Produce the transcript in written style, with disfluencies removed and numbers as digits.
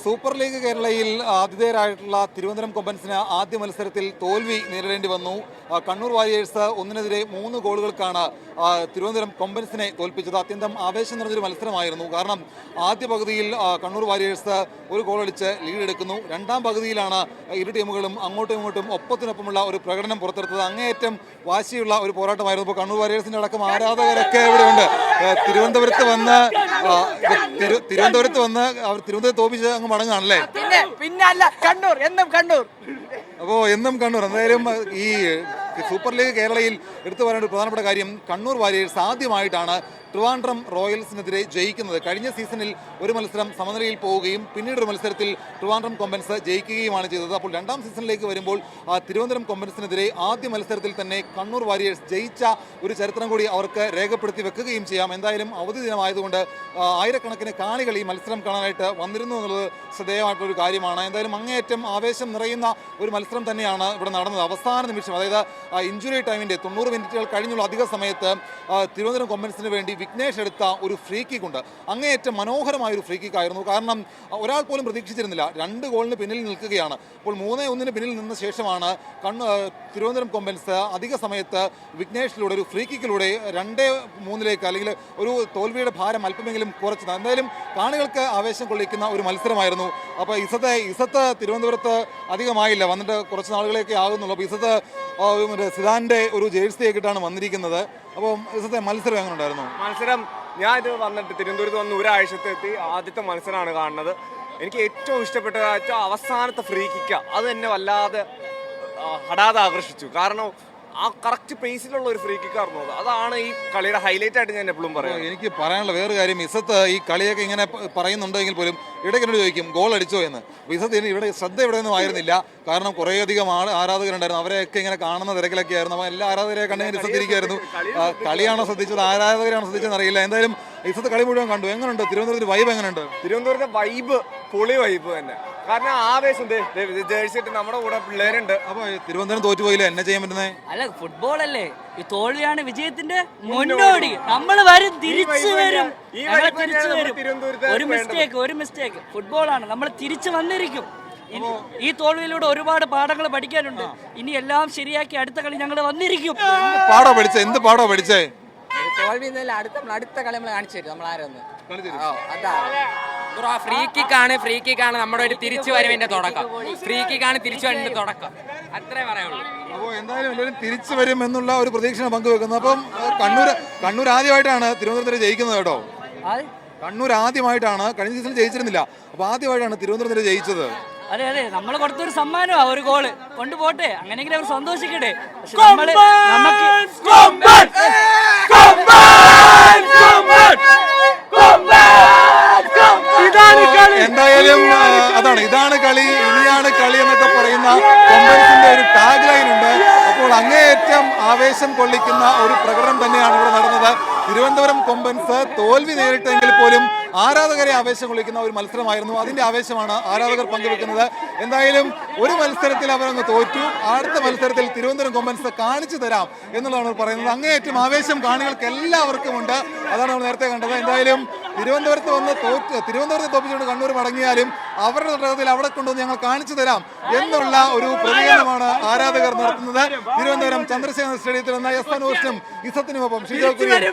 Super league കേരളയിൽ ആതിഥേയരായിട്ടുള്ള തിരുവനന്തപുരം കൊമ്പൻസിന് ആദ്യ മത്സരത്തിൽ തോൽവി നേരിടേണ്ടി വന്നു. കണ്ണൂർ വാരിയേഴ്സ് 1-3 ഗോളുകൾക്കാണ് തിരുവനന്തപുരം കൊമ്പൻസിനെ തോൽപ്പിച്ചത്. അത്യന്തം ആവേശം നിറഞ്ഞൊരു മത്സരമായിരുന്നു. കാരണം ആദ്യ പകുതിയിൽ കണ്ണൂർ വാരിയേഴ്സ് ഒരു ഗോളടിച്ച് ലീഡെടുക്കുന്നു. രണ്ടാം പകുതിയിലാണ് ഇരു ടീമുകളും അങ്ങോട്ടും ഇങ്ങോട്ടും ഒപ്പത്തിനൊപ്പമുള്ള ഒരു പ്രകടനം പുറത്തെടുത്തത്. അങ്ങേയറ്റം വാശിയുള്ള ഒരു പോരാട്ടമായിരുന്നു. ഇപ്പോൾ കണ്ണൂർ വാരിയേഴ്സിന്റെ അടക്കം ആരാധകരൊക്കെ ഇവിടെയുണ്ട്. തിരുവനന്തപുരത്ത് വന്ന് അവർ തിരുവനന്തപുരത്ത് തോൽപ്പിച്ച് അങ്ങ് മടങ്ങാണല്ലേ? പിന്നല്ല, കണ്ണൂർ എന്നും കണ്ണൂർ. അപ്പോൾ എന്നും കണ്ണൂർ. എന്തായാലും ഈ സൂപ്പർ ലീഗ് കേരളയിൽ എടുത്തു പറയേണ്ട ഒരു പ്രധാനപ്പെട്ട കാര്യം, കണ്ണൂർ വാരിയേഴ്സ് ആദ്യമായിട്ടാണ് ട്രിവാൻഡ്രം റോയൽസിനെതിരെ ജയിക്കുന്നത്. കഴിഞ്ഞ സീസണിൽ ഒരു മത്സരം സമനിലയിൽ പോവുകയും പിന്നീട് ഒരു മത്സരത്തിൽ ട്രിവാൻഡ്രം കൊമ്പൻസ് ജയിക്കുകയുമാണ് ചെയ്തത്. അപ്പോൾ രണ്ടാം സീസണിലേക്ക് വരുമ്പോൾ തിരുവനന്തപുരം കൊമ്പൻസിനെതിരെ ആദ്യ മത്സരത്തിൽ തന്നെ കണ്ണൂർ വാരിയേഴ്സ് ജയിച്ച ഒരു ചരിത്രം കൂടി അവർക്ക് രേഖപ്പെടുത്തി വെക്കുകയും ചെയ്യാം. എന്തായാലും അവധി ദിനമായതുകൊണ്ട് ആയിരക്കണക്കിന് കാണികൾ ഈ മത്സരം കാണാനായിട്ട് വന്നിരുന്നു എന്നുള്ളത് ശ്രദ്ധേയമായിട്ടൊരു കാര്യമാണ്. എന്തായാലും അങ്ങേയറ്റം ആവേശം നിറയുന്ന ഒരു മത്സരം തന്നെയാണ് ഇവിടെ നടന്നത്. അവസാന നിമിഷം, അതായത് ഇഞ്ചുറി ടൈമിൻ്റെ 90 മിനിറ്റുകൾ കഴിഞ്ഞുള്ള അധിക സമയത്ത് തിരുവനന്തപുരം കൊമ്പൻസിന് വേണ്ടി വിഘ്നേഷ് എടുത്ത ഒരു ഫ്രീ കിക്ക് ഉണ്ട്. അങ്ങേയറ്റം മനോഹരമായ ഒരു ഫ്രീ കിക്ക് ആയിരുന്നു. കാരണം ഒരാൾ പോലും പ്രതീക്ഷിച്ചിരുന്നില്ല. 2 ഗോളിന് പിന്നിൽ നിൽക്കുകയാണ്. അപ്പോൾ 3-1 പിന്നിൽ നിന്ന ശേഷമാണ് തിരുവനന്തപുരം കൊമ്പൻസ് അധിക സമയത്ത് വിഘ്നേഷിലൂടെ ഒരു ഫ്രീ കിക്കിലൂടെ 2-3 അല്ലെങ്കിൽ ഒരു തോൽവിയുടെ ഭാരം അല്പമെങ്കിലും കുറച്ചത്. എന്തായാലും കാണികൾക്ക് ആവേശം കൊള്ളിക്കുന്ന ഒരു മത്സരമായിരുന്നു. അപ്പോൾ ഇസത്ത് തിരുവനന്തപുരത്ത് അധികമായില്ല, വന്നിട്ട് കുറച്ച് നാളുകളൊക്കെ ആകുന്നുള്ളൂ. അപ്പോൾ ഇസത്ത് സിദാന്റെ ഒരു ജേഴ്സി ആയിട്ടാണ് വന്നിരിക്കുന്നത്. അപ്പോൾ ഇസത്തെ മത്സരം എങ്ങനെ ഉണ്ടായിരുന്നു? മത്സരം ഞാൻ ഇത് വന്നിട്ട് തിരുവനന്തപുരത്ത് വന്ന് ഒരാഴ്ചത്തെത്തി ആദ്യത്തെ മത്സരമാണ് കാണുന്നത്. എനിക്ക് ഏറ്റവും ഇഷ്ടപ്പെട്ട അവസാനത്തെ ഫ്രീ കിക്ക, അത് എന്നെ വല്ലാതെ ഹഠാതെ ആകർഷിച്ചു. കാരണം ആ കറക്റ്റ് പേസിലുള്ള ഒരു ഫ്രീ കിക്ക് ആയിരുന്നു. അതാണ് ഈ കളിയുടെ ഹൈലൈറ്റ് ആയിട്ട് ഞാൻ എപ്പോഴും പറയാം. എനിക്ക് പറയാനുള്ള വേറെ കാര്യം, ഇസത്ത് ഈ കളിയൊക്കെ ഇങ്ങനെ പറയുന്നുണ്ടെങ്കിൽ പോലും ഇടയ്ക്ക് എന്നോട് ചോദിക്കും ഗോൾ അടിച്ചോ എന്ന്. ഇസത്ത് ഇവിടെ ശ്രദ്ധ ഇവിടെ ഒന്നും ആയിരുന്നില്ല. കാരണം കുറേയധികം ആരാധകരുണ്ടായിരുന്നു. അവരെയൊക്കെ ഇങ്ങനെ കാണുന്ന തിരക്കിലൊക്കെ ആയിരുന്നു. അപ്പോൾ എല്ലാ ആരാധകരെ കണ്ടെങ്കിൽ ശ്രദ്ധിച്ചിരിക്കുകയായിരുന്നു. കളിയാണോ ശ്രദ്ധിച്ചത്, ആരാധകരാണോ ശ്രദ്ധിച്ചതെന്ന് അറിയില്ല. എന്തായാലും ഇസത്ത് കളി മുഴുവൻ കണ്ടു. എങ്ങനെയുണ്ട് തിരുവനന്തപുരത്ത് വൈബ്? എങ്ങനെയുണ്ട് തിരുവനന്തപുരത്തെ വൈബ്? പൊളി വൈബ് തന്നെ. കാരണം ആവേശം, ജേഴ്സി ഇട്ട് നമ്മുടെ കൂടെ പിള്ളേരുണ്ട്. അപ്പൊ തിരുവനന്തപുരം തോറ്റുപോയില്ല, എന്നെ ചെയ്യാൻ പറ്റുന്നത്? അല്ല, ഫുട്ബോൾ അല്ലേ, ഈ തോൽവിയാണ് വിജയത്തിന്റെ മുന്നോടി. നമ്മൾ വരും, തിരിച്ചു വരും. ഒരു മിസ്റ്റേക്ക് ഫുട്ബോളാണ്. നമ്മൾ തിരിച്ചു വന്നിരിക്കും. ഈ തോൽവിയിലൂടെ ഒരുപാട് പാഠങ്ങൾ പഠിക്കാനുണ്ട്. ഇനി എല്ലാം ശരിയാക്കി അടുത്ത കളി ഞങ്ങൾ വന്നിരിക്കും. പാടോ പഠിച്ചേ? എന്ത് പാടോ പഠിച്ചേ? തോൽവി അടുത്ത കളി നമ്മൾ കാണിച്ചു തരും. നമ്മൾ ആരൊന്ന് ഫ്രീ കിക്കാണ് നമ്മുടെ ഒരു തിരിച്ചു വരവിന്റെ തുടക്കം. ഫ്രീ കിക്കാണ് തിരിച്ചു വരവിന്റെ തുടക്കം, അത്രേ പറയുള്ളൂ. അപ്പോൾ എന്തായാലും എല്ലാവരും തിരിച്ചു വരും എന്നുള്ള ഒരു പ്രതീക്ഷയാണ് പങ്കുവെക്കുന്നത്. അപ്പം കണ്ണൂർ ആദ്യമായിട്ടാണ് തിരുവനന്തപുരത്ത് ജയിക്കുന്നത് കേട്ടോ. കണ്ണൂർ ആദ്യമായിട്ടാണ്, കഴിഞ്ഞ സീസണിൽ ജയിച്ചിരുന്നില്ല. അപ്പോൾ ആദ്യമായിട്ടാണ് തിരുവനന്തപുരത്ത് ജയിച്ചത്. അതെ, നമ്മൾ കൊടുത്തൊരു സമ്മാനമാ, ഒരു ഗോള് കൊണ്ടുപോട്ടെ, അങ്ങനെയെങ്കിലും അവർ സന്തോഷിക്കട്ടെ. എന്തായാലും ഇതാണ് കളി, ഇനിയാണ് കളി എന്നൊക്കെ പറയുന്ന കൊമ്പൻസിന്റെ ഒരു ടാഗ് ലൈൻ ഉണ്ട്. അപ്പോൾ അങ്ങേയറ്റം ആവേശം കൊള്ളിക്കുന്ന ഒരു പ്രകടനം തന്നെയാണ് ഇവിടെ നടന്നത്. തിരുവനന്തപുരം കൊമ്പൻസ് തോൽവി നേരിട്ടെങ്കിൽ പോലും ആരാധകരെ ആവേശം കൊള്ളിക്കുന്ന ഒരു മത്സരമായിരുന്നു. അതിന്റെ ആവേശമാണ് ആരാധകർ പങ്കുവെക്കുന്നത്. എന്തായാലും ഒരു മത്സരത്തിൽ അവരങ്ങ് തോറ്റു, അടുത്ത മത്സരത്തിൽ തിരുവനന്തപുരം കൊമ്പൻസ് കാണിച്ചു തരാം എന്നുള്ളതാണ് പറയുന്നത്. അങ്ങേയറ്റം ആവേശം കാണികൾക്ക് എല്ലാവർക്കും ഉണ്ട്. അതാണ് നമ്മൾ നേരത്തെ കണ്ടത്. എന്തായാലും തിരുവനന്തപുരത്ത് തോപ്പിച്ചുകൊണ്ട് കണ്ണൂർ മടങ്ങിയാലും അവരുടെ തട്ടകത്തിൽ അവിടെ കൊണ്ടുവന്ന് ഞങ്ങൾ കാണിച്ചു തരാം എന്നുള്ള ഒരു പ്രതികരണമാണ് ആരാധകർ നടത്തുന്നത്. തിരുവനന്തപുരം ചന്ദ്രശേഖർ സ്റ്റേഡിയത്തിൽ നിന്ന് എസ് അനുഷ്ഠം ഇസത്തിനുമൊപ്പം ഷിജോ കുര്യൻ.